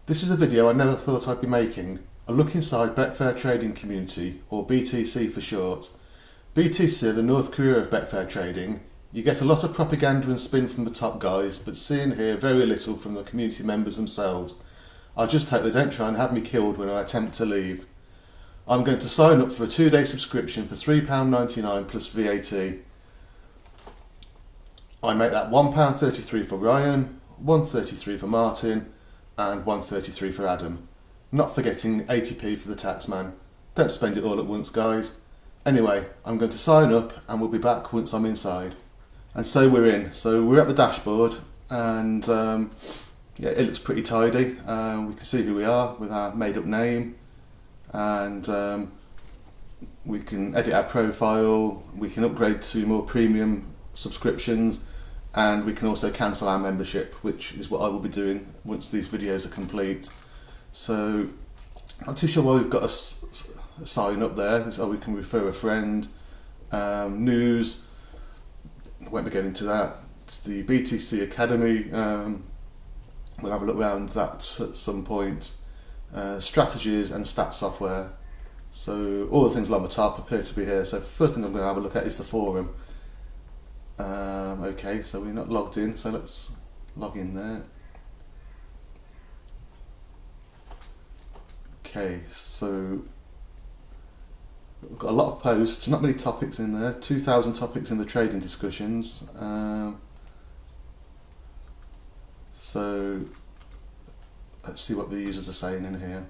This is a video I never thought I'd be making, a look inside Betfair Trading Community, or BTC for short. BTC are the North Korea of Betfair Trading. You get a lot of propaganda and spin from the top guys, but see and hear very little from the community members themselves. I just hope they don't try and have me killed when I attempt to leave. I'm going to sign up for a 2-day subscription for £3.99 plus VAT. I make that £1.33 for Ryan, £1.33 for Martin, and £1.33 for Adam. Not forgetting 80p for the taxman. Don't spend it all at once, guys. Anyway, I'm going to sign up and we'll be back once I'm inside. And so we're in. So we're at the dashboard and yeah, it looks pretty tidy. We can see who we are with our made up name, and we can edit our profile, we can upgrade to more premium subscriptions, and we can also cancel our membership, which is what I will be doing once these videos are complete. So I'm not too sure why we've got a sign up there, so we can refer a friend, news, I won't be getting into that. It's the BTC Academy, we'll have a look around that at some point. Strategies and stats software. So all the things along the top appear to be here. So first thing I'm going to have a look at is the forum. Okay, so we're not logged in, so let's log in there. Okay, so we've got a lot of posts, not many topics in there, 2,000 topics in the trading discussions. So let's see what the users are saying in here.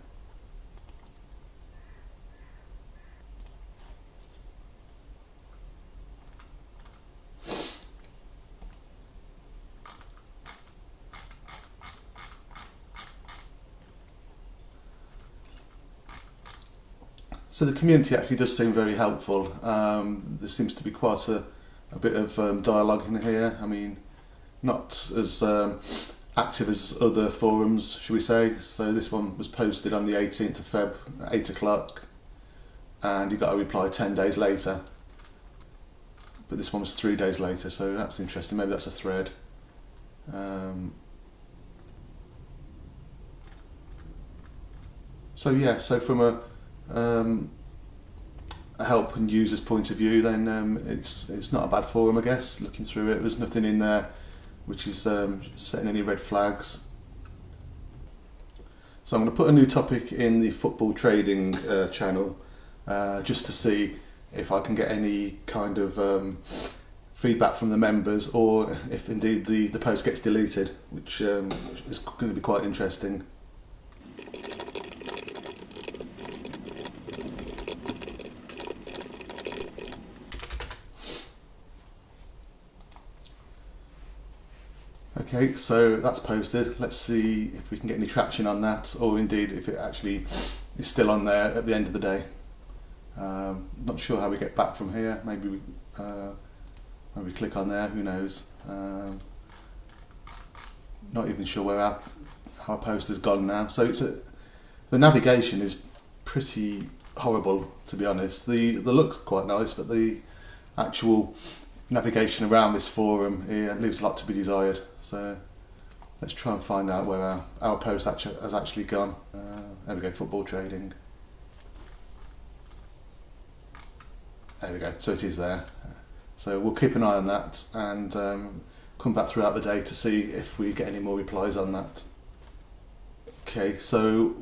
So the community actually does seem very helpful. There seems to be quite a bit of dialogue in here. I mean, not as active as other forums, should we say. So this one was posted on the 18th of Feb at 8 o'clock, and you got a reply 10 days later. But this one was 3 days later, so that's interesting. Maybe that's a thread. So yeah, so from a help and user's point of view, then it's not a bad forum, I guess. Looking through it, there's nothing in there which is setting any red flags. So I'm going to put a new topic in the football trading channel, just to see if I can get any kind of feedback from the members, or if indeed the post gets deleted, which is going to be quite interesting. Okay, so that's posted. Let's see if we can get any traction on that, or indeed if it actually is still on there at the end of the day. Not sure how we get back from here. Maybe we click on there, who knows. Not even sure where our post has gone now. So the navigation is pretty horrible, to be honest. The look's quite nice, but the actual navigation around this forum leaves a lot to be desired. So let's try and find out where our post has actually gone. There we go, football trading. There we go, so it is there. So we'll keep an eye on that and come back throughout the day to see if we get any more replies on that. Okay, so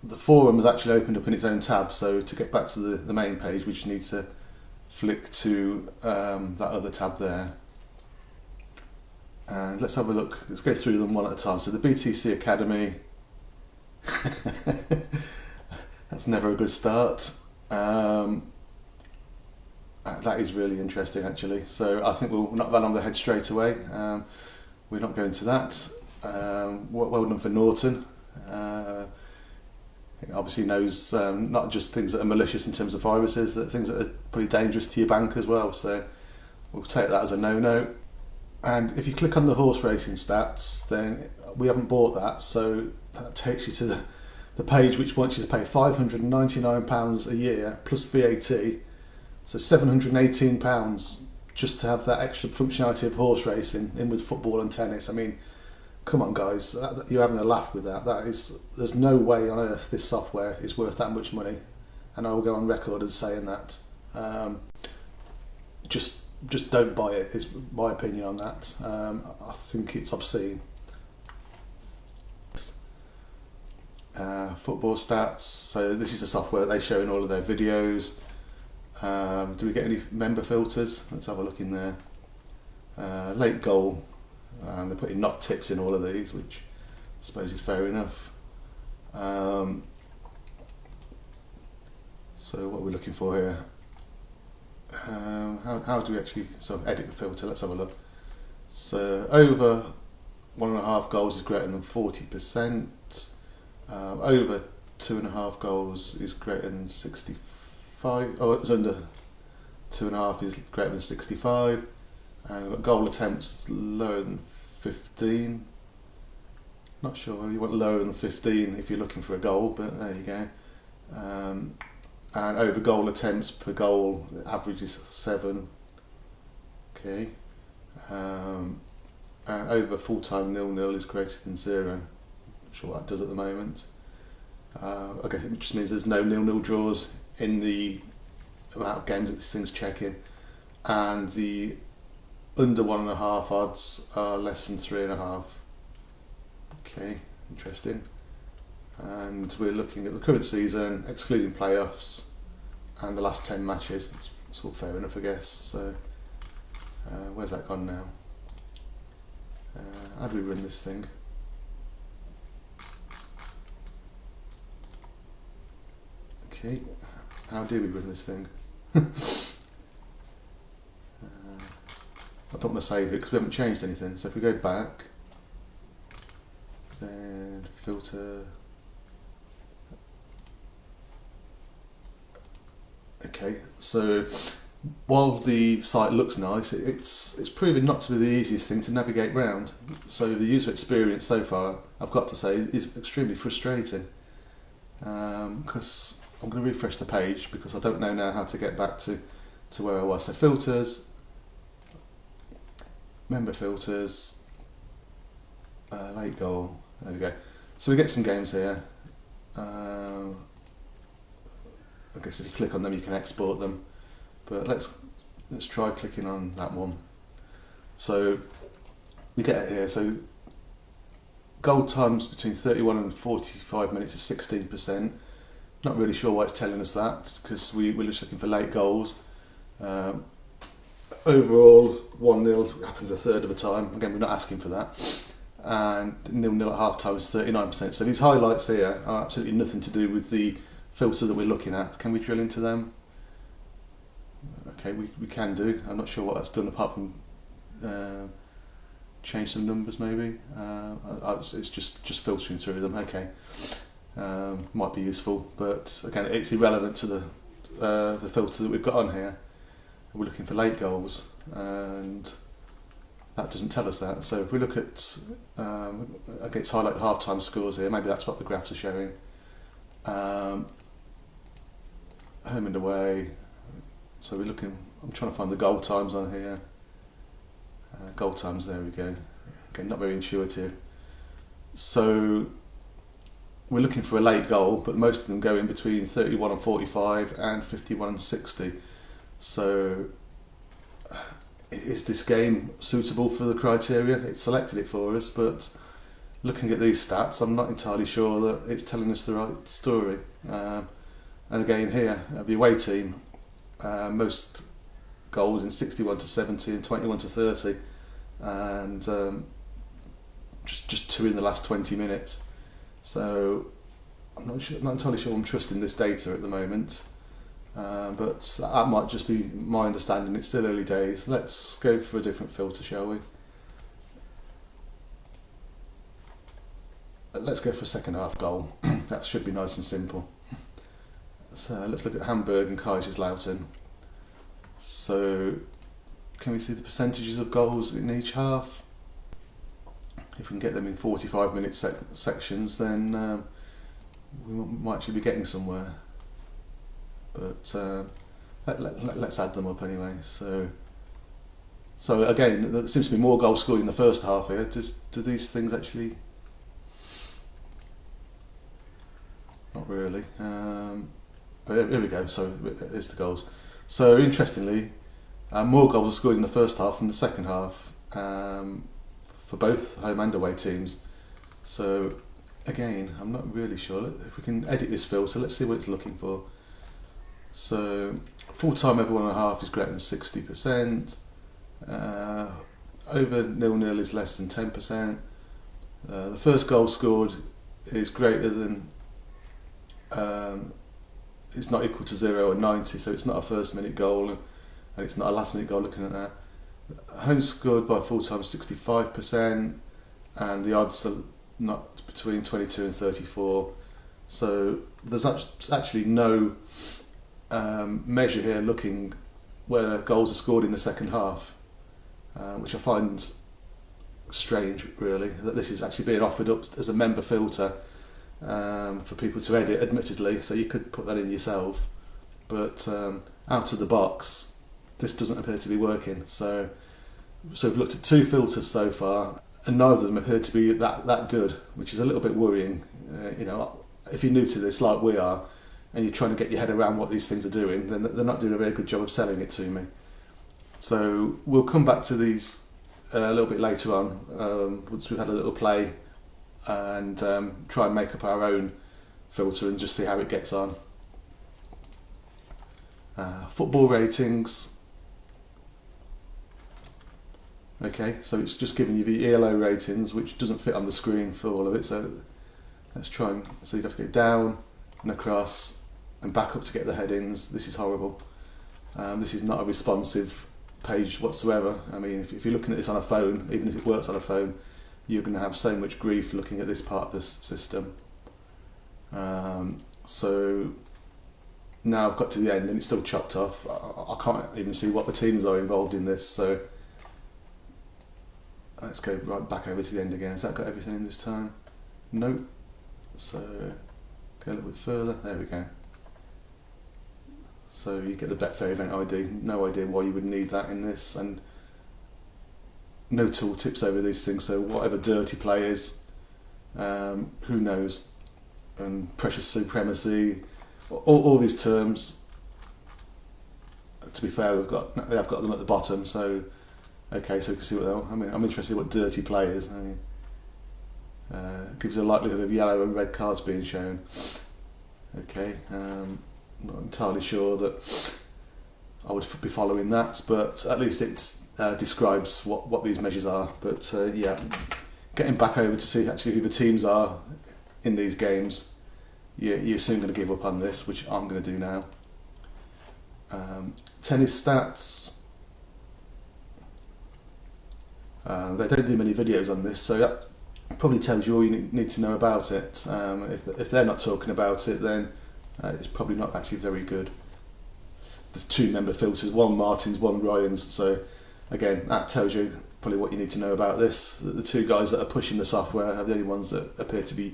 the forum has actually opened up in its own tab, so to get back to the main page we just need to flick to that other tab there. And let's have a look, let's go through them one at a time. So the BTC Academy, that's never a good start. That is really interesting actually. So I think we'll knock that on the head straight away. We're not going to that. Well done for Norton. He obviously knows not just things that are malicious in terms of viruses, that things that are pretty dangerous to your bank as well. So we'll take that as a no-no. And if you click on the horse racing stats, then we haven't bought that, so that takes you to the page which wants you to pay £599 a year plus VAT, so £718 just to have that extra functionality of horse racing in with football and tennis. I mean, come on guys, you're having a laugh with that. There's no way on earth this software is worth that much money, and I will go on record as saying that. Just don't buy it, is my opinion on that. I think it's obscene. Football stats, so this is the software they show in all of their videos. Do we get any member filters? Let's have a look in there. Late goal, they're putting not tips in all of these, which I suppose is fair enough. So what are we looking for here? How do we actually edit the filter? Let's have a look. So over 1.5 goals is greater than 40%. Over 2.5 goals is greater than 65. Oh, it's under 2.5 is greater than 65. And we've got goal attempts lower than 15. Not sure you want lower than 15 if you're looking for a goal, but there you go. And over goal attempts per goal, the average is 7. Okay. And over full-time 0-0 is greater than 0. Not sure what that does at the moment. I guess it just means there's no 0-0 draws in the amount of games that this thing's checking. And the under 1.5 odds are less than 3.5. Okay, interesting. And we're looking at the current season, excluding playoffs, and the last 10 matches. It's sort of fair enough, I guess. So, where's that gone now? How do we run this thing? Okay, how do we run this thing? I don't want to save it because we haven't changed anything. So if we go back, then filter. Okay, so while the site looks nice, it's proven not to be the easiest thing to navigate around. So the user experience so far, I've got to say, is extremely frustrating. Because I'm going to refresh the page because I don't know now how to get back to where I was. So filters, member filters, late goal. There we go. So we get some games here. I guess if you click on them, you can export them. But let's try clicking on that one. So we get it here. So goal times between 31 and 45 minutes is 16%. Not really sure why it's telling us that, because we're just looking for late goals. Overall, 1-0 happens a third of the time. Again, we're not asking for that. And 0-0 at half time is 39%. So these highlights here are absolutely nothing to do with the filter that we're looking at. Can we drill into them? Okay, we can do. I'm not sure what that's done apart from change some numbers maybe. It's just filtering through them. Okay, might be useful, but again, it's irrelevant to the filter that we've got on here. We're looking for late goals, and that doesn't tell us that. So if we look at, okay, it's highlighted half-time scores here. Maybe that's what the graphs are showing. Home and away. So we're looking. I'm trying to find the goal times on here. Goal times. There we go. Okay, not very intuitive. So we're looking for a late goal, but most of them go in between 31 and 45 and 51 and 60. So is this game suitable for the criteria? It's selected it for us, but looking at these stats, I'm not entirely sure that it's telling us the right story. And again here, the away team, most goals in 61 to 70 and 21 to 30, and just 2 in the last 20 minutes. So I'm not entirely sure I'm trusting this data at the moment, but that might just be my understanding. It's still early days. Let's go for a different filter, shall we? Let's go for a second half goal. That should be nice and simple. So let's look at Hamburg and Kaiserslautern. So can we see the percentages of goals in each half? If we can get them in 45-minute sections, then we might actually be getting somewhere. But let's add them up anyway. So So again, there seems to be more goals scored in the first half here. Do these things actually? Not really. Here we go. So here's the goals. So interestingly, more goals are scored in the first half than the second half for both home and away teams. So again, I'm not really sure. If we can edit this filter, let's see what it's looking for. So full time over 1.5 is greater than 60%. Over 0-0 is less than 10%. The first goal scored is greater than it's not equal to 0 or 90, so it's not a first minute goal, and it's not a last minute goal. Looking at that, home scored by full time 65%, and the odds are not between 22 and 34. So there's actually no measure here looking where goals are scored in the second half, which I find strange, really, that this is actually being offered up as a member filter for people to edit, admittedly, so you could put that in yourself, but out of the box this doesn't appear to be working. So we've looked at 2 filters so far, and neither of them appear to be that good, which is a little bit worrying. If you're new to this like we are, and you're trying to get your head around what these things are doing, then they're not doing a very good job of selling it to me. So we'll come back to these a little bit later on, once we've had a little play, and try and make up our own filter and just see how it gets on. Football ratings. Okay, so it's just giving you the ELO ratings, which doesn't fit on the screen for all of it. So let's try and, so you have to get down and across and back up to get the headings. This is horrible. This is not a responsive page whatsoever. I mean, if you're looking at this on a phone, even if it works on a phone, you're going to have so much grief looking at this part of the system. So now I've got to the end and it's still chopped off. I can't even see what the teams are involved in this, so let's go right back over to the end again. Has that got everything in this time? Nope. So go a little bit further. There we go. So you get the Betfair event ID. No idea why you would need that in this, and no tooltips over these things, so whatever dirty play is, who knows, and precious supremacy, all these terms, to be fair, they have got them at the bottom, so okay, so you can see what they are. I mean, I'm interested in what dirty play is. I mean, it gives you a likelihood of yellow and red cards being shown. Okay, not entirely sure that I would be following that, but at least it's describes what these measures are. But yeah, getting back over to see actually who the teams are in these games, you're soon going to give up on this, which I'm going to do now. Tennis stats. They don't do many videos on this, so that probably tells you all you need to know about it. If they're not talking about it, then it's probably not actually very good. There's 2 member filters, one Martin's, one Ryan's, so again, that tells you probably what you need to know about this. The 2 guys that are pushing the software are the only ones that appear to be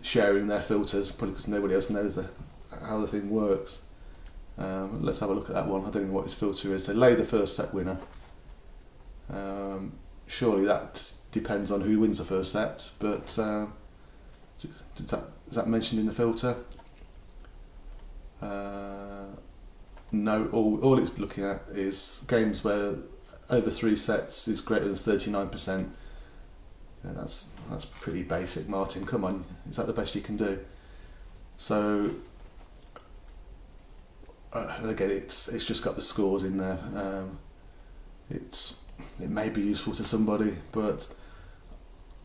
sharing their filters, probably because nobody else knows how the thing works. Let's have a look at that one. I don't know what his filter is. So lay the first set winner. Surely that depends on who wins the first set, but is that mentioned in the filter? No, all it's looking at is games where over 3 sets is greater than 39%. Yeah, that's pretty basic, Martin. Come on, is that the best you can do? So, and again, it's just got the scores in there. It may be useful to somebody, but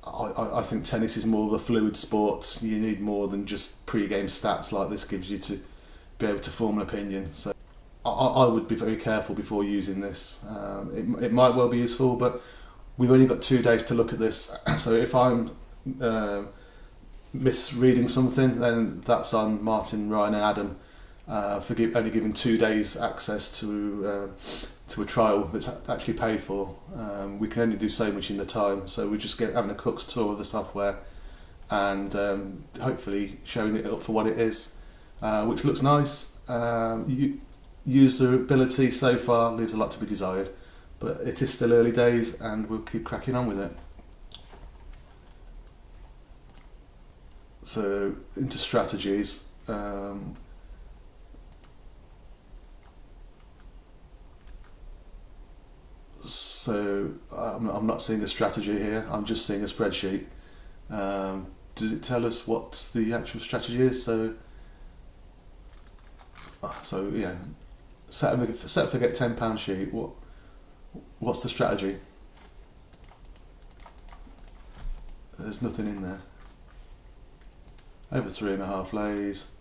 I think tennis is more of a fluid sport. You need more than just pre-game stats like this gives you to be able to form an opinion. So I would be very careful before using this. It might well be useful, but we've only got 2 days to look at this. So if I'm misreading something, then that's on Martin, Ryan and Adam for only giving 2 days access to a trial that's actually paid for. We can only do so much in the time, so we're just having a cook's tour of the software and hopefully showing it up for what it is, which looks nice. Usability so far leaves a lot to be desired, but it is still early days and we'll keep cracking on with it. So into strategies. So I'm not seeing a strategy here, I'm just seeing a spreadsheet. Does it tell us what the actual strategy is? So yeah, set and forget £10 sheet. What's the strategy? There's nothing in there. Over 3.5 lays.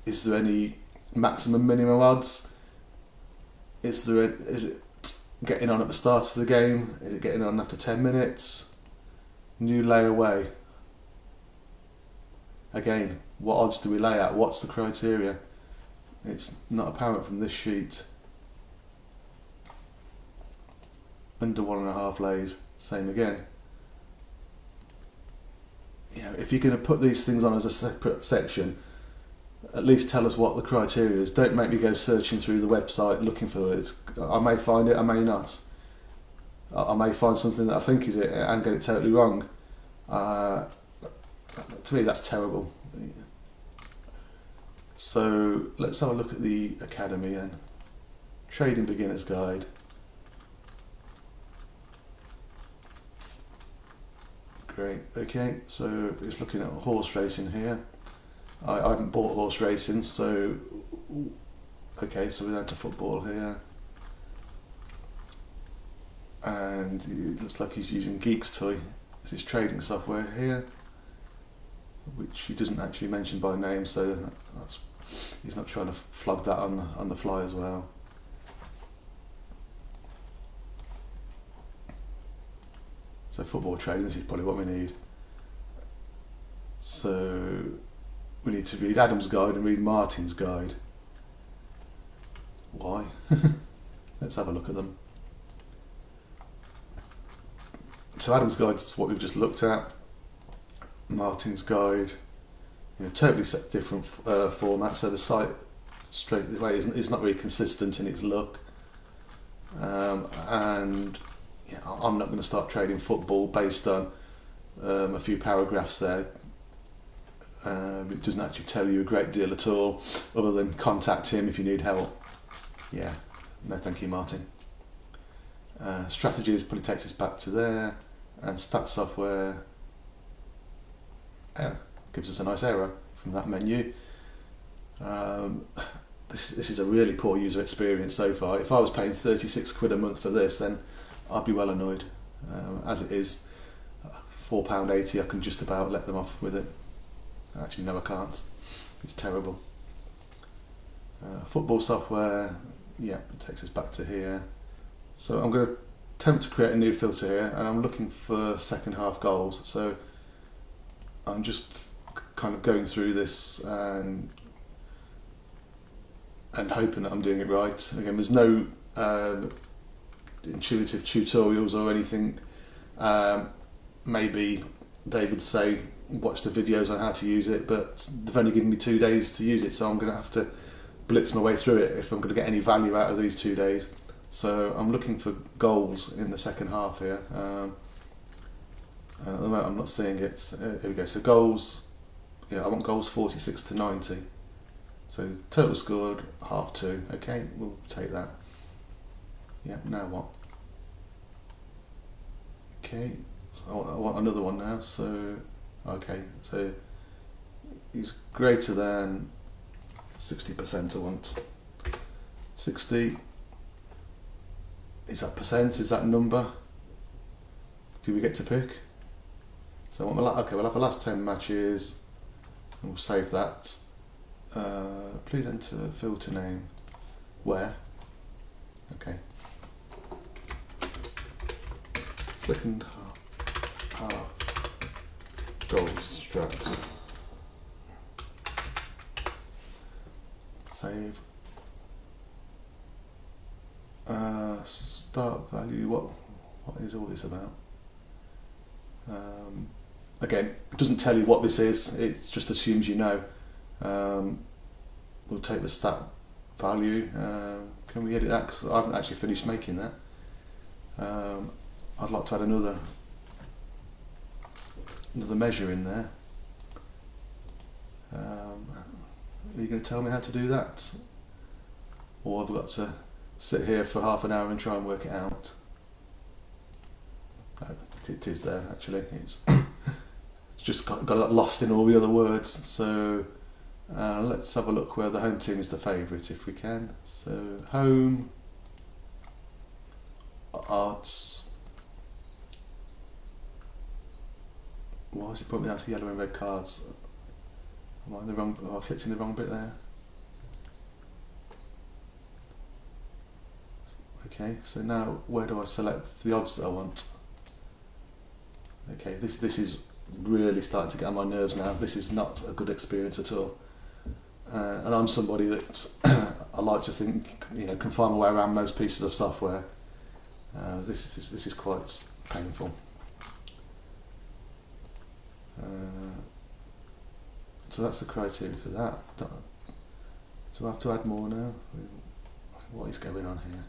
Is there any maximum minimum odds? Is it getting on at the start of the game? Is it getting on after 10 minutes? New lay away. Again, what odds do we lay at? What's the criteria? It's not apparent from this sheet. Under 1.5 lays, same again. You know, if you're going to put these things on as a separate section, at least tell us what the criteria is. Don't make me go searching through the website looking for it. I may find it, I may not. I may find something that I think is it and get it totally wrong. To me, that's terrible. So let's have a look at the Academy and Trading Beginner's Guide. Great, okay, so it's looking at horse racing here. I haven't bought horse racing, so okay, so we're down to football here. And it looks like he's using Geek's Toy as his trading software here, which he doesn't actually mention by name, so he's not trying to flog that on the fly as well. So football trading, this is probably what we need. So we need to read Adam's guide and read Martin's guide. Why? Let's have a look at them. So Adam's guide is what we've just looked at. Martin's guide, totally different format. So the site straight away is not really consistent in its look. And I'm not going to start trading football based on a few paragraphs there. It doesn't actually tell you a great deal at all, other than contact him if you need help. Yeah, no thank you, Martin. Strategies probably takes us back to there, and stat software gives us a nice error from that menu. This is a really poor user experience so far. If I was paying 36 quid a month for this, then I'd be well annoyed. As it is, £4.80, I can just about let them off with it. Actually, no, I can't. It's terrible. Football software, yeah, it takes us back to here. So I'm going to attempt to create a new filter here, and I'm looking for second half goals. So I'm just kind of going through this and hoping that I'm doing it right. Again, there's no intuitive tutorials or anything. Maybe they would say watch the videos on how to use it, but they've only given me 2 days to use it, so I'm going to have to blitz my way through it if I'm going to get any value out of these 2 days. So I'm looking for goals in the second half here. At the moment I'm not seeing it. Here we go. So goals, I want goals 46 to 90. So total scored, half 2. Okay, we'll take that. Yeah, now what? Okay, so I want another one now. So, okay, so he's greater than 60%. I want 60. Is that percent? Is that number? Do we get to pick? So I want we'll have the last 10 matches, and we'll save that. Please enter filter name. Where? Okay. Second half goals strat. Save. Start value. What is all this about? Again, it doesn't tell you what this is. It just assumes you know. We'll take the stat value. Can we edit that? Because I haven't actually finished making that. I'd like to add another measure in there. Are you going to tell me how to do that? Or have I got to sit here for half an hour and try and work it out? No, it is there actually. It's just got lost in all the other words. So let's have a look where the home team is the favourite if we can. So home, odds. Why is it putting me out to yellow and red cards? Am I in the wrong? Oh, I clicked in the wrong bit there. Okay, so now where do I select the odds that I want? Okay, this is really starting to get on my nerves now. This is not a good experience at all. And I'm somebody that I like to think, can find my way around most pieces of software. This is quite painful. So that's the criteria for that. Do I have to add more now? What is going on here?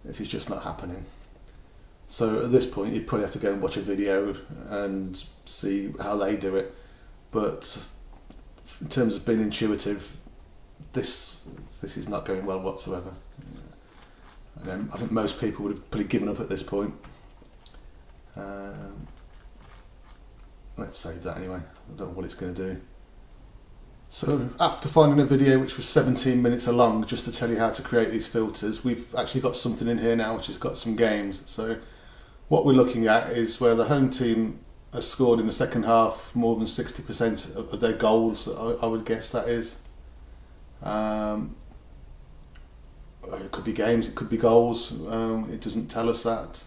This is just not happening. So at this point you'd probably have to go and watch a video and see how they do it. But in terms of being intuitive, this is not going well whatsoever. I think most people would have probably given up at this point. Let's save that anyway. I don't know what it's going to do. So after finding a video which was 17 minutes long just to tell you how to create these filters, we've actually got something in here now which has got some games. So what we're looking at is where the home team has scored in the second half more than 60% of their goals, I would guess that is. It could be games, it could be goals, it doesn't tell us that.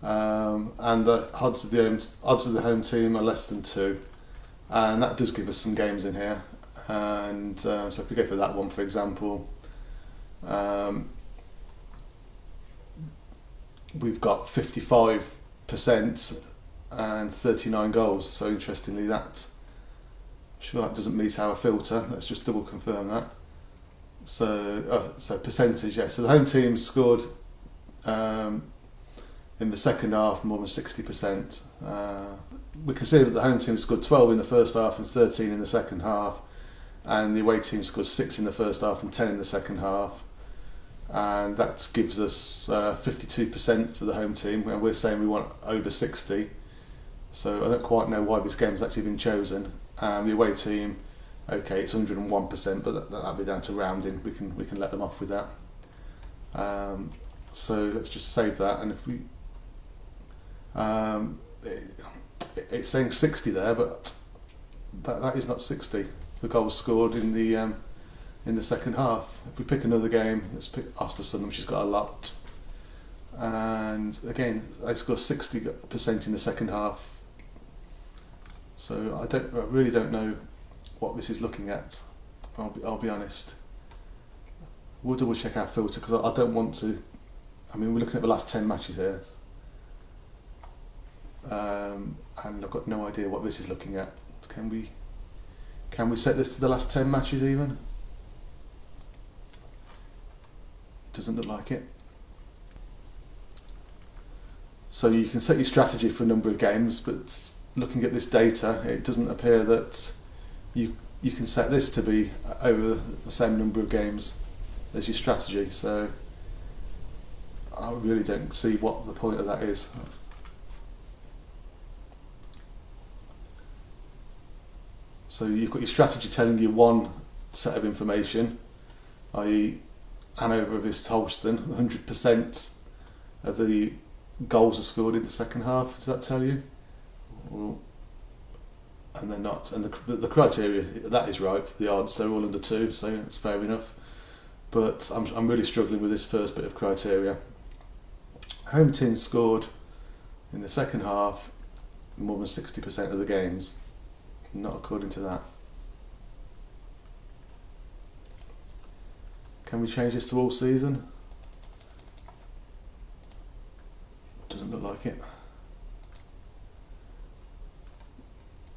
And the odds of the home team are less than 2, and that does give us some games in here. And so if we go for that one, for example, we've got 55% and 39 goals. So interestingly, I'm sure that doesn't meet our filter. Let's just double confirm that. So percentage, yeah. So the home team scored in the second half more than 60%. We can see that the home team scored 12 in the first half and 13 in the second half, and the away team scored 6 in the first half and 10 in the second half, and that gives us 52% for the home team, and we're saying we want over 60. So I don't quite know why this game's actually been chosen. The away team, okay, it's 101%, but that'll be down to rounding. We can let them off with that. So let's just save that, and if we it's saying 60 there, but that is not 60. The goals scored in the second half. If we pick another game, let's pick Ostersund, which has got a lot, and again they score 60% in the second half. So I really don't know what this is looking at. I'll be honest. We'll double check our filter because I don't want to. I mean, we're looking at the last 10 matches here, and I've got no idea what this is looking at. Can we set this to the last 10 matches even? Doesn't look like it. So you can set your strategy for a number of games, but looking at this data, it doesn't appear that you can set this to be over the same number of games as your strategy. So I really don't see what the point of that is. So you've got your strategy telling you one set of information, i.e. Hanover vs Holston, 100% of the goals are scored in the second half. Does that tell you? And they're not. And the criteria, that is right for the odds, they're all under 2, so that's fair enough. But I'm really struggling with this first bit of criteria. Home team scored in the second half more than 60% of the games. Not according to that. Can we change this to all season? Doesn't look like it.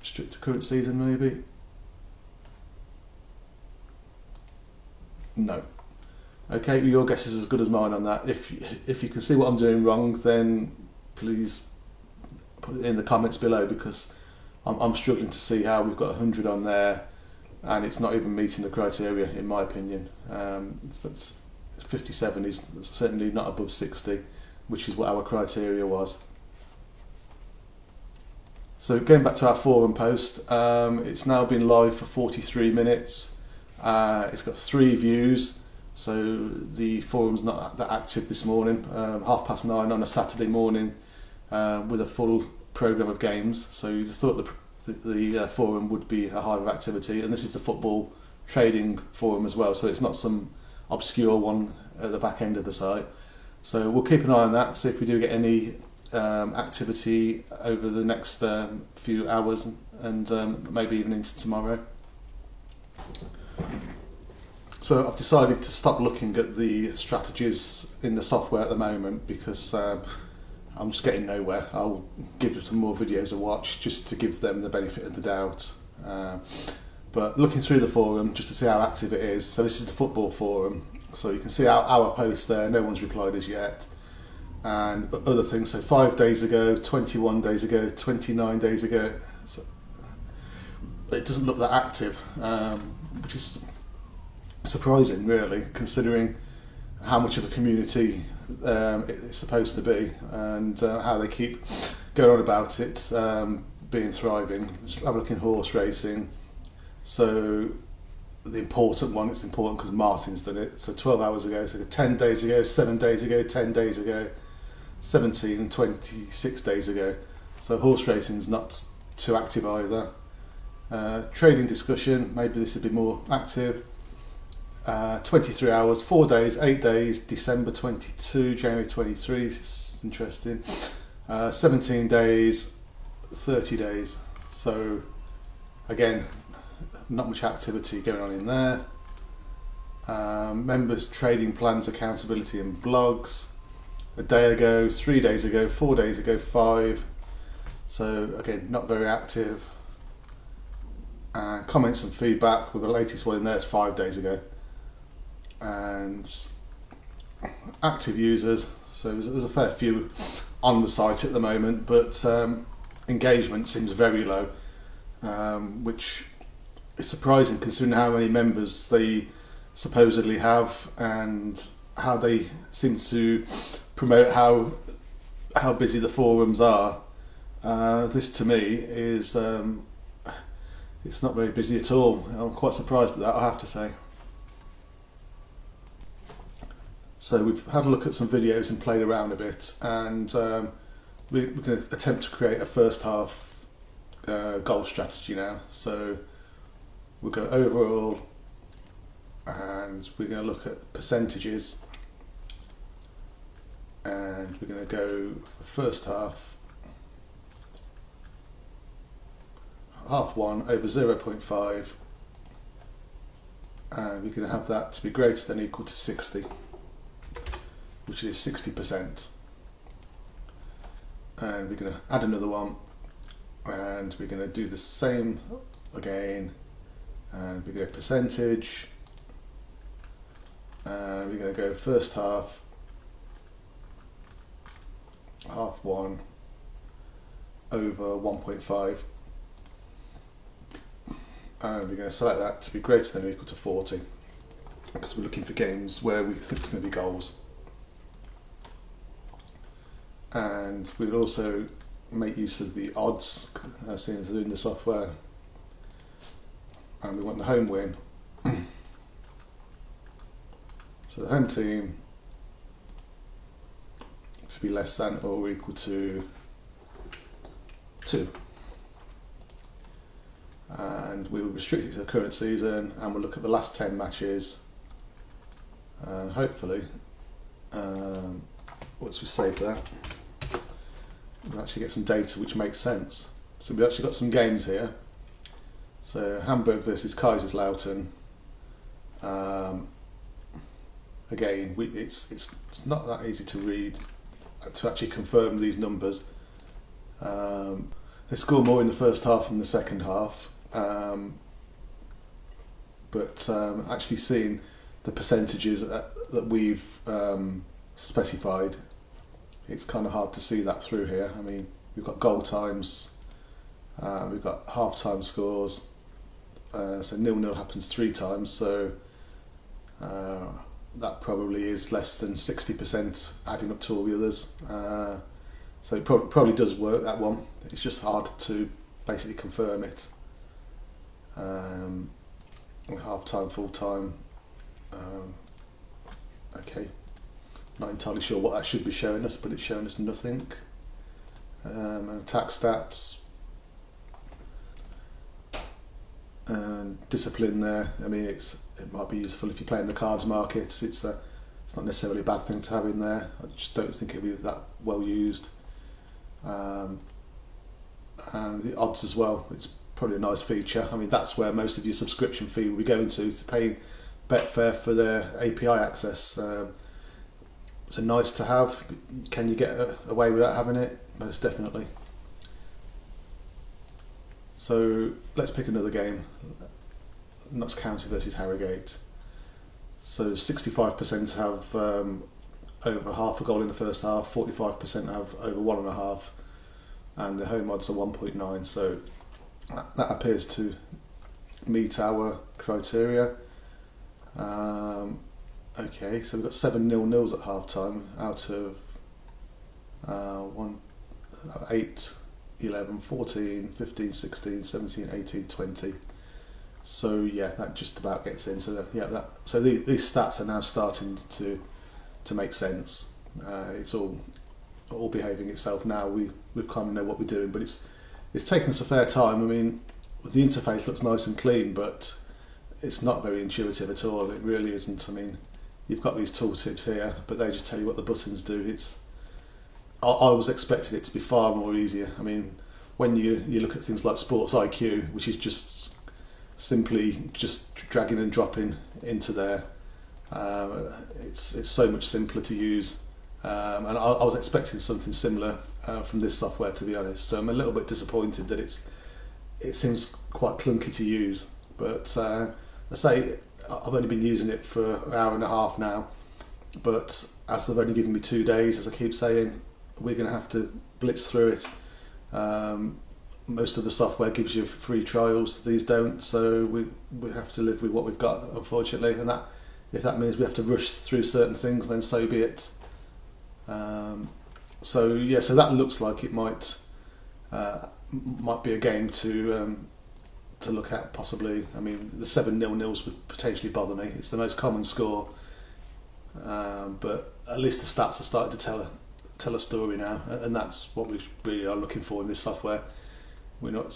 Strict to current season maybe? No. Okay, your guess is as good as mine on that. If you can see what I'm doing wrong, then please put it in the comments below, because I'm struggling to see how we've got 100 on there and it's not even meeting the criteria, in my opinion. 57 is certainly not above 60, which is what our criteria was. So going back to our forum post, it's now been live for 43 minutes. It's got 3 views, so the forum's not that active this morning. 9:30 on a Saturday morning with a full programme of games. So you thought the forum would be a hive of activity, and this is the football trading forum as well, so it's not some obscure one at the back end of the site. So we'll keep an eye on that, see if we do get any activity over the next few hours and maybe even into tomorrow. So I've decided to stop looking at the strategies in the software at the moment, because I'm just getting nowhere. I'll give some more videos a watch just to give them the benefit of the doubt. But looking through the forum just to see how active it is. So this is the football forum. So you can see our post there, no one's replied as yet. And other things, so 5 days ago, 21 days ago, 29 days ago. So it doesn't look that active, which is surprising really, considering how much of a community it's supposed to be, and how they keep going on about it being thriving. Just have a look in horse racing. So the important one, it's important because Martin's done it. So 12 hours ago, so 10 days ago, 7 days ago, 10 days ago, 17 and 26 days ago. So horse racing's not too active either. Trading discussion, maybe this would be more active. 23 hours, 4 days, 8 days, December 22, January 23, it's interesting. 17 days, 30 days. So again, not much activity going on in there. Members, trading plans, accountability and blogs. A day ago, 3 days ago, 4 days ago, 5. So again, not very active. Comments and feedback, with the latest one in there is 5 days ago. And active users, so there's a fair few on the site at the moment, but engagement seems very low, which is surprising considering how many members they supposedly have and how they seem to promote how busy the forums are. This to me is it's not very busy at all. I'm quite surprised at that, I have to say. So we've had a look at some videos and played around a bit, and we're going to attempt to create a first half goal strategy now. So we'll go overall, and we're going to look at percentages, and we're going to go for first half, half one over 0.5, and we're going to have that to be greater than or equal to 60. Which is 60%, and we're going to add another one, and we're going to do the same again, and we're going to percentage, and we're going to go first half, half one over 1.5, and we're going to select that to be greater than or equal to 40, because we're looking for games where we think it's going to be goals. And we'll also make use of the odds, seeing as they're in the software, and we want the home win. So the home team to be less than or equal to 2, and we will restrict it to the current season, and we'll look at the last 10 matches, and hopefully once we save that, we'll actually get some data which makes sense. So we've actually got some games here. So Hamburg versus Kaiserslautern. Again, it's not that easy to read, to actually confirm these numbers. They score more in the first half than the second half, but actually seeing the percentages that we've specified, it's kind of hard to see that through here. I mean, we've got goal times, we've got half-time scores, so 0-0 happens 3 times, so that probably is less than 60% adding up to all the others. So it probably does work, that one. It's just hard to basically confirm it. Half-time, full-time, okay. Not entirely sure what that should be showing us, but it's showing us nothing. And attack stats and discipline there. I mean, it might be useful if you're playing the cards markets. It's not necessarily a bad thing to have in there. I just don't think it'll be that well used. And the odds as well. It's probably a nice feature. I mean, that's where most of your subscription fee will be going to pay Betfair for their API access. So nice to have. Can you get away without having it? Most definitely. So let's pick another game. Notts County versus Harrogate. So 65% have over half a goal in the first half, 45% have over 1.5, and the home odds are 1.9. So that appears to meet our criteria. Okay, so we've got 7 0-0s at half time out of 8, 11, 14, 15, 16, 17, 18, 20. So yeah, that just about gets in. So so these stats are now starting to make sense. It's all behaving itself now. We kind of know what we're doing, but it's taken us a fair time. I mean, the interface looks nice and clean, but it's not very intuitive at all. It really isn't. I mean, you've got these tooltips here, but they just tell you what the buttons do. I was expecting it to be far more easier. I mean, when you look at things like Sports IQ, which is just simply just dragging and dropping into there, it's so much simpler to use. And I was expecting something similar from this software, to be honest. So I'm a little bit disappointed that it seems quite clunky to use. But I say I've only been using it for an hour and a half now. But as they've only given me 2 days, as I keep saying, we're going to have to blitz through it. Most of the software gives you free trials; these don't. So we have to live with what we've got, unfortunately. And that, if that means we have to rush through certain things, then so be it. So yeah, so that looks like it might be a game to look at possibly. I mean, the 7 0-0s would potentially bother me. It's the most common score, but at least the stats are starting to tell a story now, and that's what we really are looking for in this software. We're not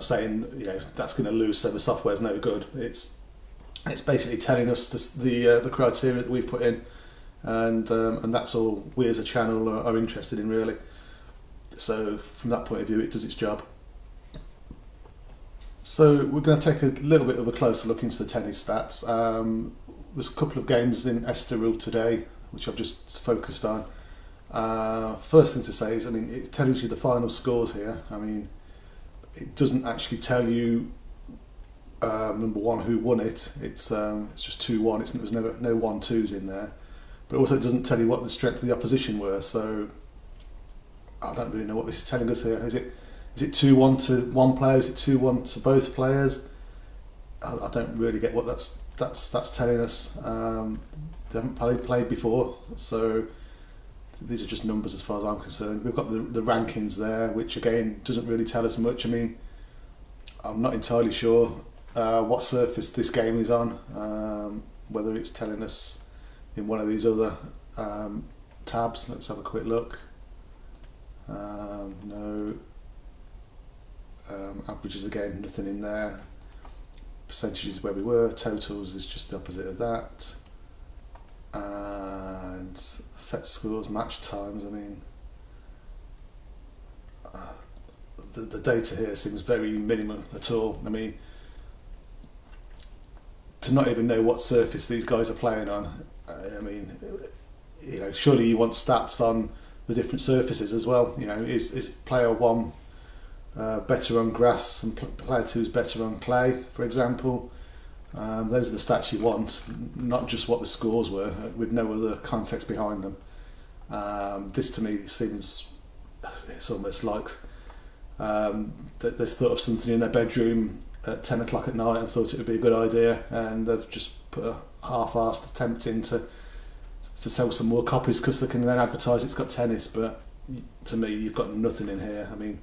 saying that's going to lose, so the software is no good. It's basically telling us the criteria that we've put in, and that's all we as a channel are interested in, really. So from that point of view, it does its job. So we're going to take a little bit of a closer look into the tennis stats. There's a couple of games in Estoril today, which I've just focused on. First thing to say is, I mean, it tells you the final scores here. I mean, it doesn't actually tell you number one who won it. It's just 2-1. There's never no 1-2s in there, but also it doesn't tell you what the strength of the opposition were. So I don't really know what this is telling us here. Is it 2-1 to one player? Is it 2-1 to both players? I don't really get what that's telling us. They haven't played before, so these are just numbers as far as I'm concerned. We've got the rankings there, which again doesn't really tell us much. I mean, I'm not entirely sure what surface this game is on, whether it's telling us in one of these other tabs. Let's have a quick look. No. Averages again, nothing in there. Percentages where we were, totals is just the opposite of that. And set scores, match times, I mean, the data here seems very minimal at all. I mean, to not even know what surface these guys are playing on, I mean, surely you want stats on the different surfaces as well. Is player one better on grass and player two is better on clay, for example? Those are the stats you want, not just what the scores were, with no other context behind them. This to me seems, it's almost like that they've thought of something in their bedroom at 10 o'clock at night and thought it would be a good idea, and they've just put a half-assed attempt in to sell some more copies because they can then advertise it's got tennis. But to me, you've got nothing in here. I mean,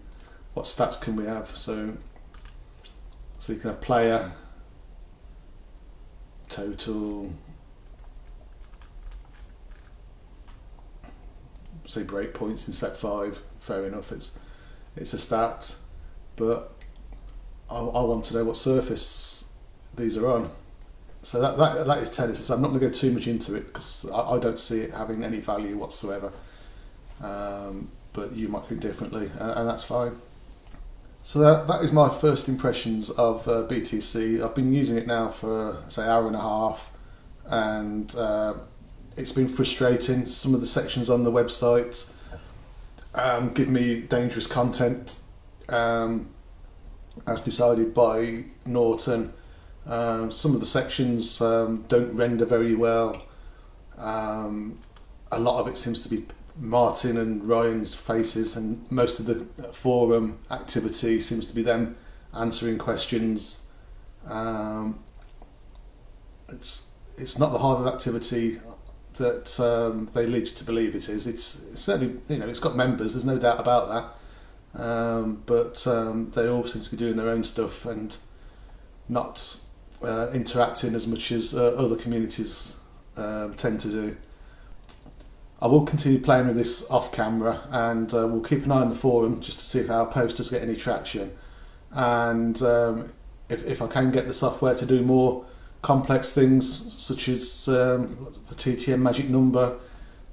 what stats can we have? So you can have player, total, say break points in set 5. Fair enough, it's a stat, but I want to know what surface these are on. So that is tennis. So I'm not going to go too much into it because I don't see it having any value whatsoever. But you might think differently, and that's fine. So that is my first impressions of BTC. I've been using it now for, say, hour and a half, and it's been frustrating. Some of the sections on the website give me dangerous content, as decided by Norton. Some of the sections don't render very well. A lot of it seems to be Martin and Ryan's faces, and most of the forum activity seems to be them answering questions. It's not the hive of activity that they lead you to believe it is. It's certainly, it's got members, there's no doubt about that, but they all seem to be doing their own stuff and not interacting as much as other communities tend to do. I will continue playing with this off camera, and we'll keep an eye on the forum just to see if our posters get any traction, and if I can get the software to do more complex things such as the TTM magic number,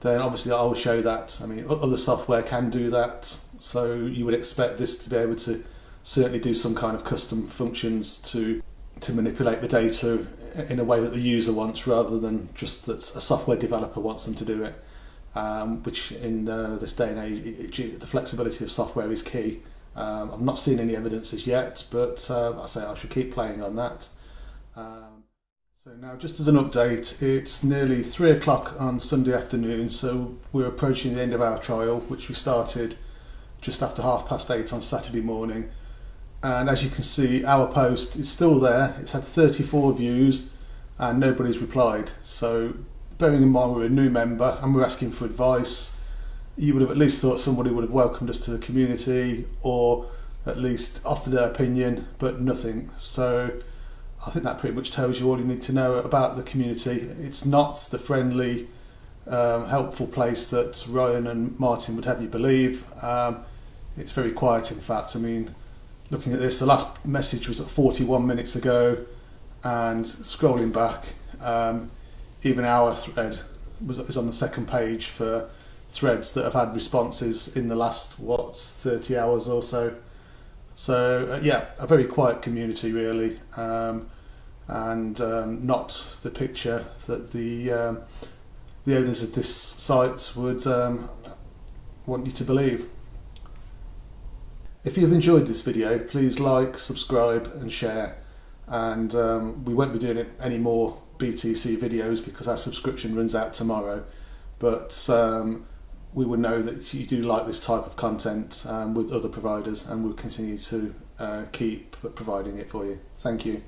then obviously I will show that. I mean, other software can do that, so you would expect this to be able to certainly do some kind of custom functions to manipulate the data in a way that the user wants, rather than just that a software developer wants them to do it. Which in this day and age, the flexibility of software is key. I've not seen any evidence as yet, but I say I should keep playing on that. So now, just as an update, it's nearly 3 o'clock on Sunday afternoon, so we're approaching the end of our trial, which we started just after 8:30 on Saturday morning. And as you can see, our post is still there. It's had 34 views and nobody's replied. So bearing in mind we're a new member and we're asking for advice, you would have at least thought somebody would have welcomed us to the community, or at least offered their opinion, but nothing. So I think that pretty much tells you all you need to know about the community. It's not the friendly, helpful place that Ryan and Martin would have you believe. It's very quiet, in fact. I mean, looking at this, the last message was at 41 minutes ago, and scrolling back, even our thread is on the second page for threads that have had responses in the last 30 hours or so. So yeah, a very quiet community really, and not the picture that the owners of this site would want you to believe. If you've enjoyed this video, please like, subscribe and share, and we won't be doing any more BTC videos because our subscription runs out tomorrow, but we will know that you do like this type of content with other providers, and we'll continue to keep providing it for you. Thank you.